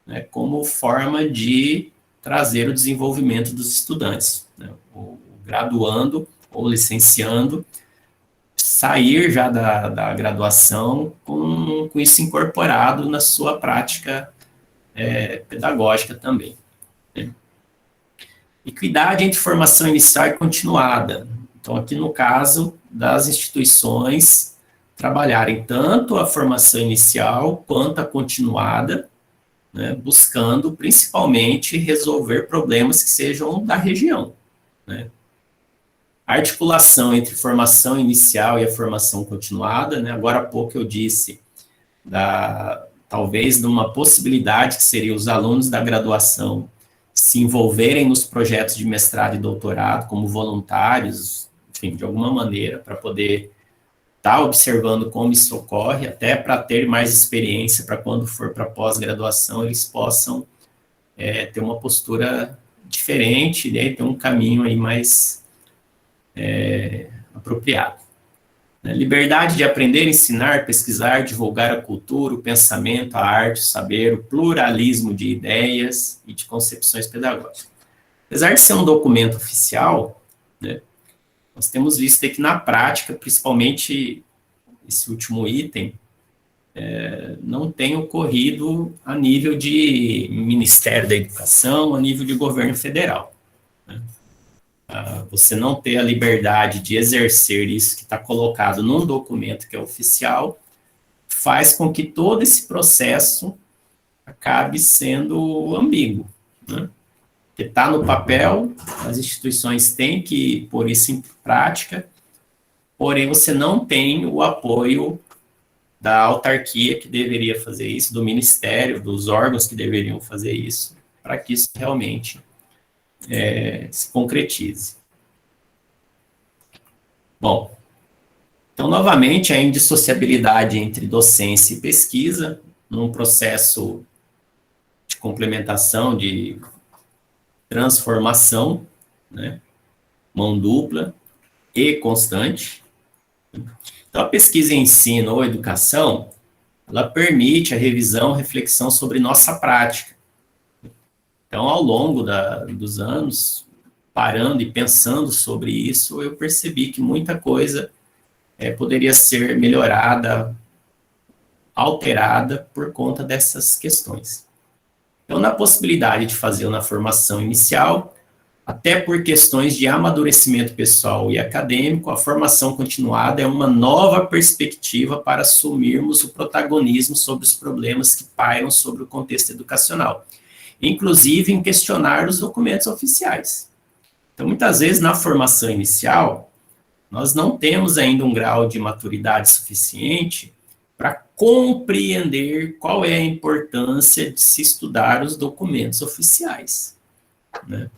né, como forma de trazer o desenvolvimento dos estudantes, né, o graduando ou licenciando, sair já da graduação com isso incorporado na sua prática pedagógica também. Né. Equidade entre formação inicial e continuada. Então, aqui no caso das instituições trabalharem tanto a formação inicial quanto a continuada, né, buscando principalmente resolver problemas que sejam da região, né. A articulação entre formação inicial e a formação continuada, né, agora há pouco eu disse talvez de uma possibilidade que seria os alunos da graduação se envolverem nos projetos de mestrado e doutorado como voluntários, enfim, de alguma maneira, para poder estar observando como isso ocorre, até para ter mais experiência, para quando for para pós-graduação, eles possam ter uma postura diferente, né, ter um caminho aí mais apropriado. Liberdade de aprender, ensinar, pesquisar, divulgar a cultura, o pensamento, a arte, o saber, o pluralismo de ideias e de concepções pedagógicas. Apesar de ser um documento oficial, né, nós temos visto que na prática, principalmente esse último item, não tem ocorrido a nível de Ministério da Educação, a nível de governo federal, né. Você não ter a liberdade de exercer isso que está colocado num documento que é oficial, faz com que todo esse processo acabe sendo ambíguo, né? Porque está no papel, as instituições têm que pôr isso em prática, porém você não tem o apoio da autarquia que deveria fazer isso, do ministério, dos órgãos que deveriam fazer isso, para que isso realmente se concretize. Bom, então, novamente, a indissociabilidade entre docência e pesquisa, num processo de complementação, de transformação, né, mão dupla e constante. Então, a pesquisa em ensino ou educação, ela permite a revisão, reflexão sobre nossa prática. Então, ao longo dos anos, parando e pensando sobre isso, eu percebi que muita coisa poderia ser melhorada, alterada por conta dessas questões. Então, na possibilidade de fazer na formação inicial, até por questões de amadurecimento pessoal e acadêmico, a formação continuada é uma nova perspectiva para assumirmos o protagonismo sobre os problemas que pairam sobre o contexto educacional, inclusive em questionar os documentos oficiais. Então, muitas vezes, na formação inicial, nós não temos ainda um grau de maturidade suficiente para compreender qual é a importância de se estudar os documentos oficiais, né?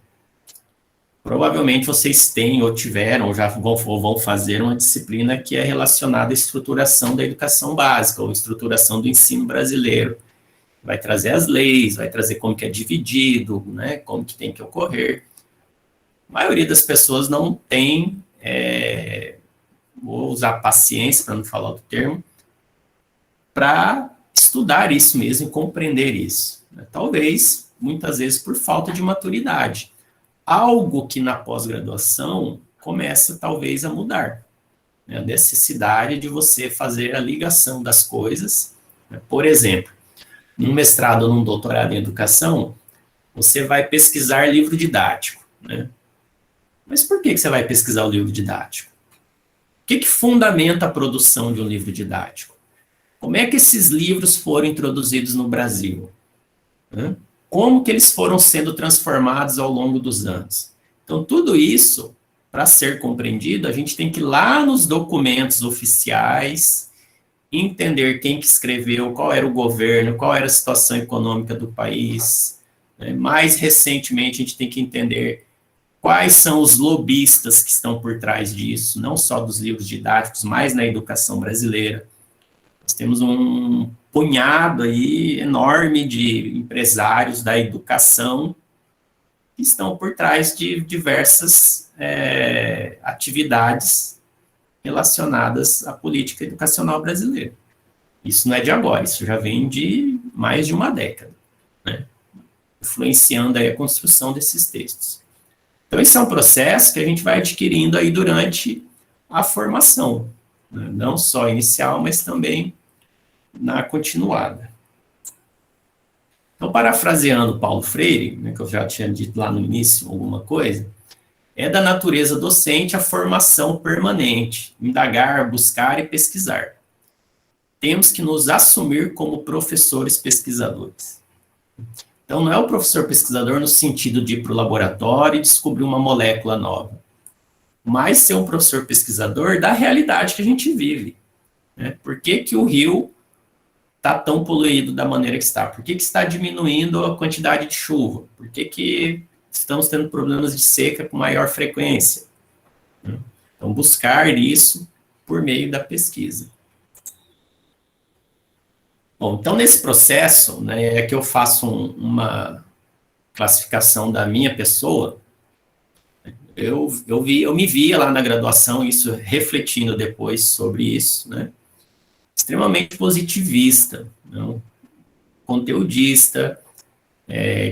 Provavelmente vocês têm, ou tiveram, ou já vão fazer uma disciplina que é relacionada à estruturação da educação básica, ou estruturação do ensino brasileiro. Vai trazer as leis, vai trazer como que é dividido, né, como que tem que ocorrer. A maioria das pessoas não tem, vou usar paciência para não falar outro termo, para estudar isso mesmo e compreender isso, né? Talvez, muitas vezes, por falta de maturidade. Algo que na pós-graduação começa, talvez, a mudar, né? A necessidade de você fazer a ligação das coisas, né? Por exemplo, num mestrado ou num doutorado em educação, você vai pesquisar livro didático, né? Mas por que você vai pesquisar o livro didático? O que fundamenta a produção de um livro didático? Como é que esses livros foram introduzidos no Brasil? Né? Como que eles foram sendo transformados ao longo dos anos? Então, tudo isso, para ser compreendido, a gente tem que ir lá nos documentos oficiais, entender quem que escreveu, qual era o governo, qual era a situação econômica do país. Mais recentemente, a gente tem que entender quais são os lobistas que estão por trás disso, não só dos livros didáticos, mas na educação brasileira. Nós temos um punhado aí enorme de empresários da educação que estão por trás de diversas atividades relacionadas à política educacional brasileira. Isso não é de agora, isso já vem de mais de uma década, né? Influenciando aí a construção desses textos. Então, esse é um processo que a gente vai adquirindo aí durante a formação, né? Não só inicial, mas também na continuada. Então, parafraseando Paulo Freire, né, que eu já tinha dito lá no início alguma coisa, é da natureza docente a formação permanente, indagar, buscar e pesquisar. Temos que nos assumir como professores pesquisadores. Então, não é o professor pesquisador no sentido de ir para o laboratório e descobrir uma molécula nova, mas ser um professor pesquisador da realidade que a gente vive, né? Por que que o rio está tão poluído da maneira que está? Por que que está diminuindo a quantidade de chuva? Por que que estamos tendo problemas de seca com maior frequência? Então, buscar isso por meio da pesquisa. Bom, então, nesse processo, né, é que eu faço uma classificação da minha pessoa. Eu me via lá na graduação, isso refletindo depois sobre isso, né, extremamente positivista, né, conteudista,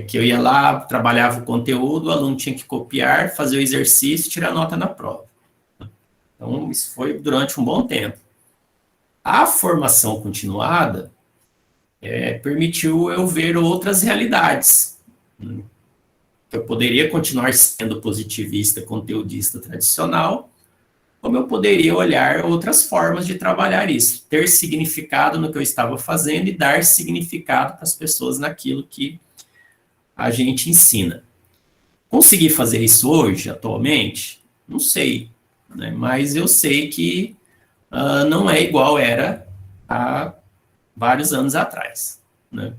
que eu ia lá, trabalhava o conteúdo, o aluno tinha que copiar, fazer o exercício e tirar nota na prova. Então, isso foi durante um bom tempo. A formação continuada permitiu eu ver outras realidades. Eu poderia continuar sendo positivista, conteudista tradicional, como eu poderia olhar outras formas de trabalhar isso, ter significado no que eu estava fazendo e dar significado para as pessoas naquilo que a gente ensina. Conseguir fazer isso hoje, atualmente? Não sei, né? Mas eu sei que não é igual era há vários anos atrás, né?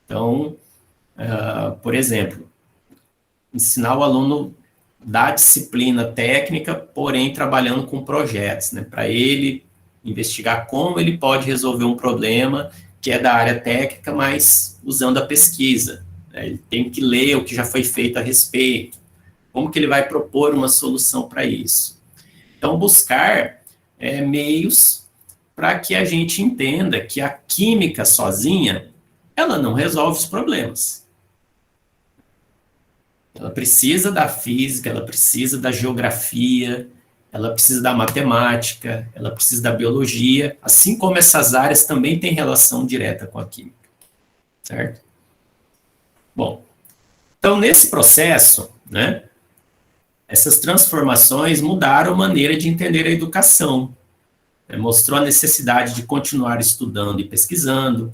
Então, por exemplo, ensinar o aluno da disciplina técnica, porém trabalhando com projetos, né? Para ele investigar como ele pode resolver um problema que é da área técnica, mas usando a pesquisa, né? Ele tem que ler o que já foi feito a respeito, como que ele vai propor uma solução para isso. Então, buscar meios para que a gente entenda que a química sozinha, ela não resolve os problemas. Ela precisa da física, ela precisa da geografia, ela precisa da matemática, ela precisa da biologia, assim como essas áreas também têm relação direta com a química, certo? Bom, então nesse processo, né, essas transformações mudaram a maneira de entender a educação, mostrou a necessidade de continuar estudando e pesquisando,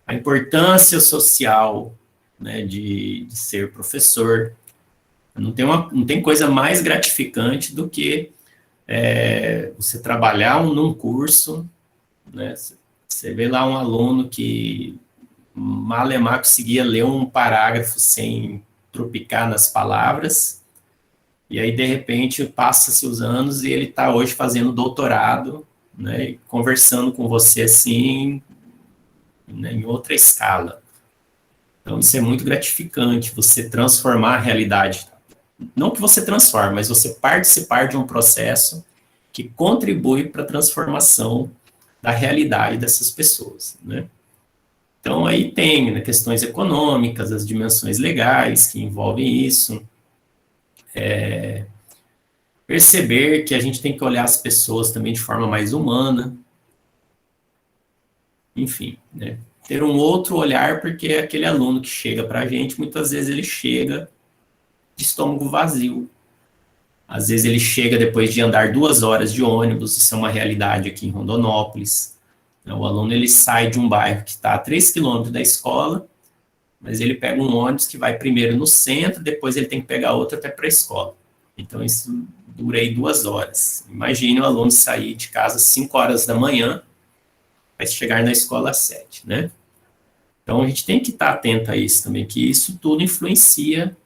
a importância social, né, de ser professor. Não tem coisa mais gratificante do que você trabalhar num curso, né, você vê lá um aluno que malemar conseguia ler um parágrafo sem tropicar nas palavras, e aí, de repente, passa-se os anos e ele está hoje fazendo doutorado, né, conversando com você assim, né, em outra escala. Então, isso é muito gratificante, você transformar a realidade. Não que você transforme, mas você participar de um processo que contribui para a transformação da realidade dessas pessoas, né? Então, aí tem, né, questões econômicas, as dimensões legais que envolvem isso, perceber que a gente tem que olhar as pessoas também de forma mais humana, enfim, né? Ter um outro olhar, porque aquele aluno que chega para a gente, muitas vezes ele chega de estômago vazio. Às vezes ele chega depois de andar 2 horas de ônibus, isso é uma realidade aqui em Rondonópolis. O aluno ele sai de um bairro que está a 3 quilômetros da escola, mas ele pega um ônibus que vai primeiro no centro, depois ele tem que pegar outro até para a escola. Então isso dura aí 2 horas. Imagine o aluno sair de casa às 5 horas da manhã, vai chegar na escola às 7, né? Então, a gente tem que estar atento a isso também, que isso tudo influencia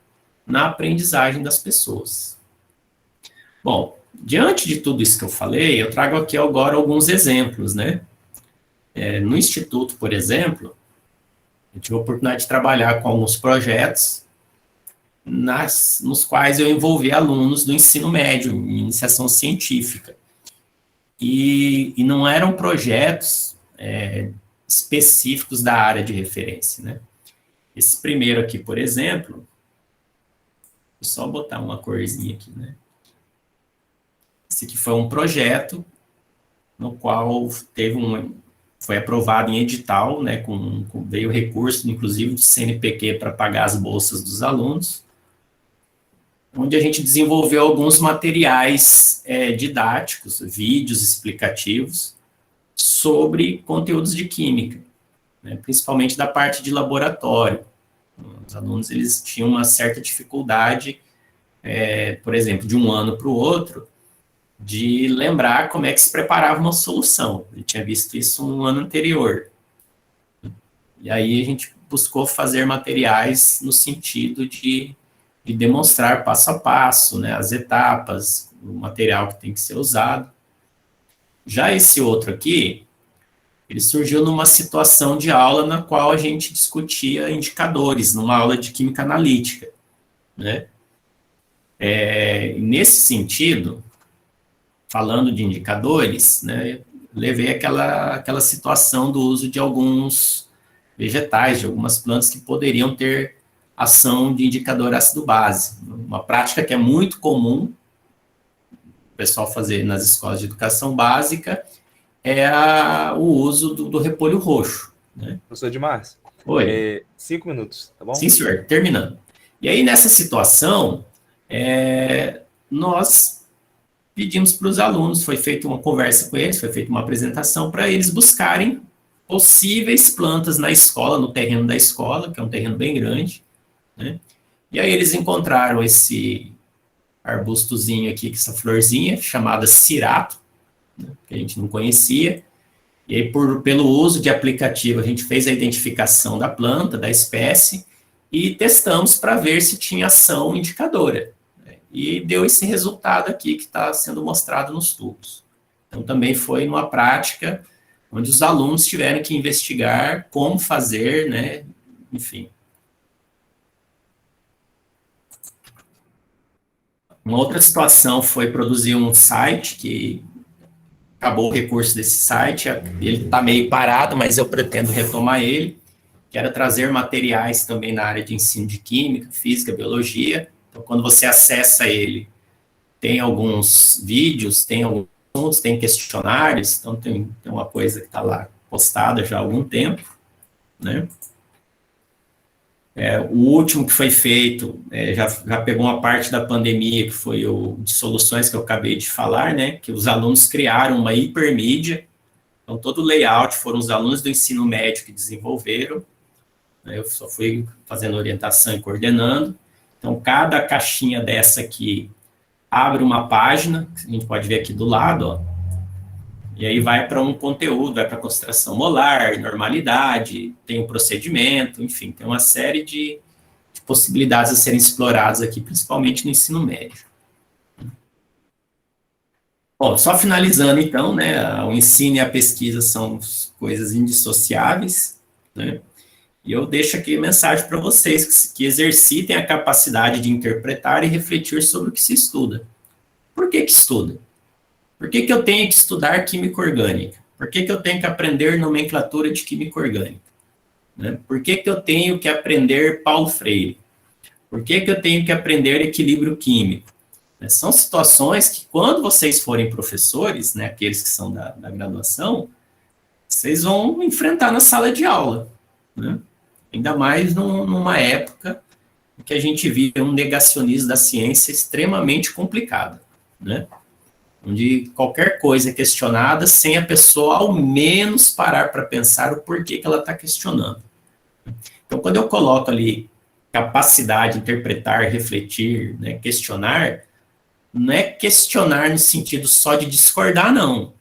na aprendizagem das pessoas. Bom, diante de tudo isso que eu falei, eu trago aqui agora alguns exemplos, né? No Instituto, por exemplo, eu tive a oportunidade de trabalhar com alguns projetos nos quais eu envolvi alunos do ensino médio, em iniciação científica. E não eram projetos específicos da área de referência, né? Esse primeiro aqui, por exemplo, vou só botar uma corzinha aqui, né? Esse aqui foi um projeto no qual foi aprovado em edital, né? Veio recurso, inclusive, do CNPq para pagar as bolsas dos alunos, onde a gente desenvolveu alguns materiais didáticos, vídeos explicativos, sobre conteúdos de química, né, principalmente da parte de laboratório. Os alunos eles tinham uma certa dificuldade, por exemplo, de um ano para o outro, de lembrar como é que se preparava uma solução. Ele tinha visto isso no ano anterior. E aí a gente buscou fazer materiais no sentido de demonstrar passo a passo, né, as etapas, o material que tem que ser usado. Já esse outro aqui, ele surgiu numa situação de aula na qual a gente discutia indicadores, numa aula de química analítica, né? Nesse sentido, falando de indicadores, né, levei aquela situação do uso de alguns vegetais, de algumas plantas que poderiam ter ação de indicador ácido-base. Uma prática que é muito comum o pessoal fazer nas escolas de educação básica é o uso do repolho roxo, né? Professor Edmar, Oi. 5 minutos, tá bom? Sim, senhor, terminando. E aí, nessa situação, nós pedimos para os alunos, foi feita uma conversa com eles, foi feita uma apresentação para eles buscarem possíveis plantas na escola, no terreno da escola, que é um terreno bem grande, né? E aí eles encontraram esse arbustozinho aqui, essa florzinha, chamada cirato, né, que a gente não conhecia. E aí, pelo uso de aplicativo, a gente fez a identificação da planta, da espécie, e testamos para ver se tinha ação indicadora. Né? E deu esse resultado aqui que está sendo mostrado nos tubos. Então, também foi uma prática onde os alunos tiveram que investigar como fazer, né? Enfim. Uma outra situação foi produzir um site que acabou o recurso desse site, ele está meio parado, mas eu pretendo retomar ele, que era trazer materiais também na área de ensino de química, física, biologia. Então, quando você acessa ele, tem alguns vídeos, tem alguns, tem questionários, então tem uma coisa que está lá postada já há algum tempo, né? O último que foi feito, já pegou uma parte da pandemia, que foi o de soluções que eu acabei de falar, né, que os alunos criaram uma hipermídia, então todo o layout foram os alunos do ensino médio que desenvolveram, né, eu só fui fazendo orientação e coordenando. Então cada caixinha dessa aqui abre uma página, que a gente pode ver aqui do lado, ó, e aí vai para um conteúdo, vai para concentração molar, normalidade, tem um procedimento, enfim, tem uma série de possibilidades a serem exploradas aqui, principalmente no ensino médio. Bom, só finalizando então, né, o ensino e a pesquisa são coisas indissociáveis, né, e eu deixo aqui a mensagem para vocês, que exercitem a capacidade de interpretar e refletir sobre o que se estuda. Por que estuda? Por que eu tenho que estudar química orgânica? Por que eu tenho que aprender nomenclatura de química orgânica? Né? Por que eu tenho que aprender Paulo Freire? Por que eu tenho que aprender equilíbrio químico? São situações que, quando vocês forem professores, né, aqueles que são da graduação, vocês vão enfrentar na sala de aula. Né? Ainda mais numa época em que a gente vive um negacionismo da ciência extremamente complicado, né? Onde qualquer coisa é questionada sem a pessoa, ao menos, parar para pensar o porquê que ela está questionando. Então, quando eu coloco ali capacidade, interpretar, refletir, né, questionar, não é questionar no sentido só de discordar, não.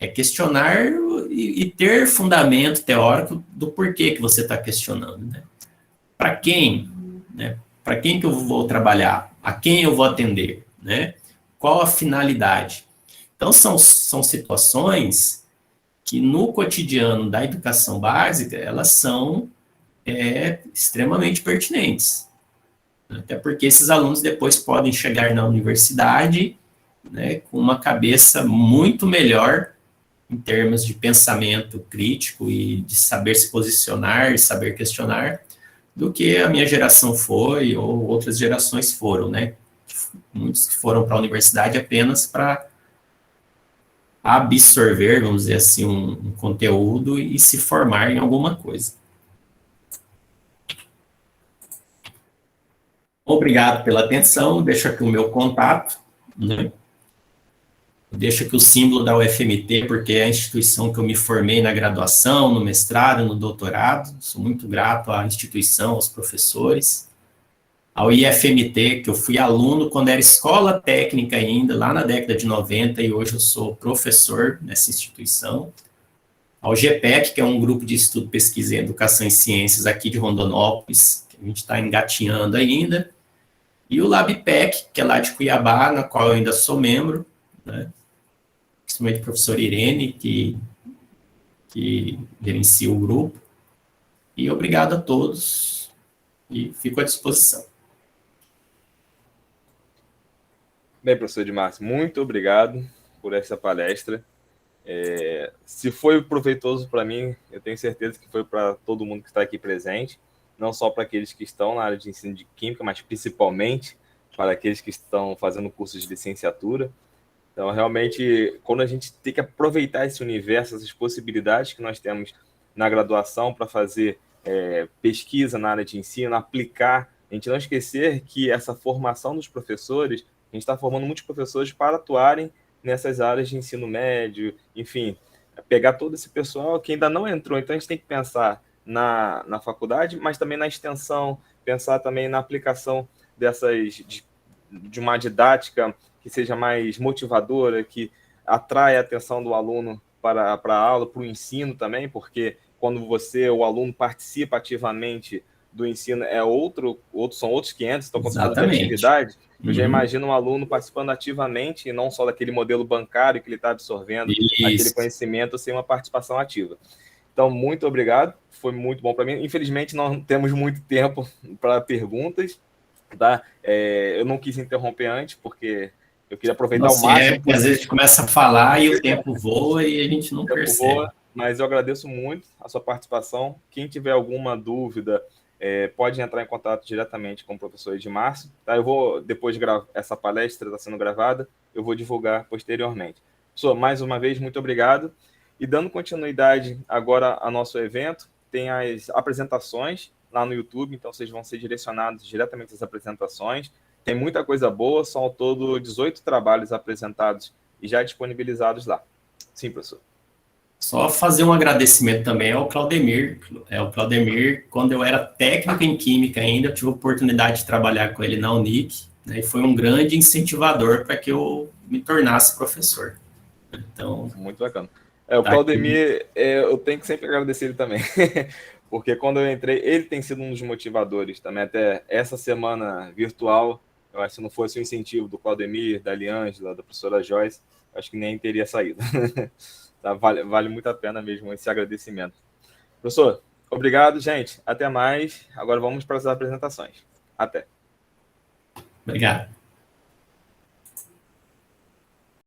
É questionar e ter fundamento teórico do porquê que você está questionando, né? Para quem, né? Para quem que eu vou trabalhar? A quem eu vou atender, né? Qual a finalidade? Então, são situações que no cotidiano da educação básica, elas são extremamente pertinentes. Até porque esses alunos depois podem chegar na universidade, né, com uma cabeça muito melhor em termos de pensamento crítico e de saber se posicionar, saber questionar, do que a minha geração foi ou outras gerações foram, né? Muitos que foram para a universidade apenas para absorver, vamos dizer assim, um conteúdo e se formar em alguma coisa. Obrigado pela atenção, deixo aqui o meu contato, né? Deixo aqui o símbolo da UFMT, porque é a instituição que eu me formei na graduação, no mestrado, no doutorado. Sou muito grato à instituição, aos professores. Ao IFMT, que eu fui aluno quando era escola técnica ainda, lá na década de 90, e hoje eu sou professor nessa instituição. Ao GPEC, que é um grupo de estudo, pesquisa em educação e ciências aqui de Rondonópolis, que a gente está engatinhando ainda. E o LabPEC, que é lá de Cuiabá, na qual eu ainda sou membro, né? Principalmente a professora Irene, que gerencia o grupo. E obrigado a todos, e fico à disposição. Bem, professor Edmárcio, muito obrigado por essa palestra. Se foi proveitoso para mim, eu tenho certeza que foi para todo mundo que está aqui presente, não só para aqueles que estão na área de ensino de Química, mas principalmente para aqueles que estão fazendo cursos de licenciatura. Então, realmente, quando a gente tem que aproveitar esse universo, essas possibilidades que nós temos na graduação para fazer pesquisa na área de ensino, aplicar, a gente não esquecer que essa formação dos professores, a gente está formando muitos professores para atuarem nessas áreas de ensino médio, enfim, pegar todo esse pessoal que ainda não entrou. Então, a gente tem que pensar na faculdade, mas também na extensão, pensar também na aplicação de uma didática que seja mais motivadora, que atrai a atenção do aluno para a aula, para o ensino também, porque quando o aluno participa ativamente do ensino, são outros 500, então quando você fala de atividade, eu já imagino um aluno participando ativamente, e não só daquele modelo bancário que ele está absorvendo, aquele conhecimento sem uma participação ativa. Então, muito obrigado, foi muito bom para mim. Infelizmente, não temos muito tempo para perguntas, tá? Eu não quis interromper antes, porque eu queria aproveitar o máximo. Porque às vezes a gente começa a falar e o tempo voa e a gente não percebe. Mas eu agradeço muito a sua participação. Quem tiver alguma dúvida, pode entrar em contato diretamente com o professor Edmárcio. Tá? Eu vou, depois essa palestra está sendo gravada, eu vou divulgar posteriormente. Professor, mais uma vez, muito obrigado. E dando continuidade agora ao nosso evento, tem as apresentações lá no YouTube, então vocês vão ser direcionados diretamente às apresentações. Tem muita coisa boa, são ao todo 18 trabalhos apresentados e já disponibilizados lá. Sim, professor. Só fazer um agradecimento também ao Claudemir. O Claudemir, quando eu era técnico em Química ainda, eu tive a oportunidade de trabalhar com ele na Unic, né, e foi um grande incentivador para que eu me tornasse professor. Então, muito bacana. O Claudemir, eu tenho que sempre agradecer ele também, porque quando eu entrei, ele tem sido um dos motivadores também, até essa semana virtual. Eu acho que se não fosse o incentivo do Claudemir, da Eliângela, da professora Joyce, acho que nem teria saído. Tá? Vale muito a pena mesmo esse agradecimento. Professor, obrigado, gente. Até mais. Agora vamos para as apresentações. Até. Obrigado.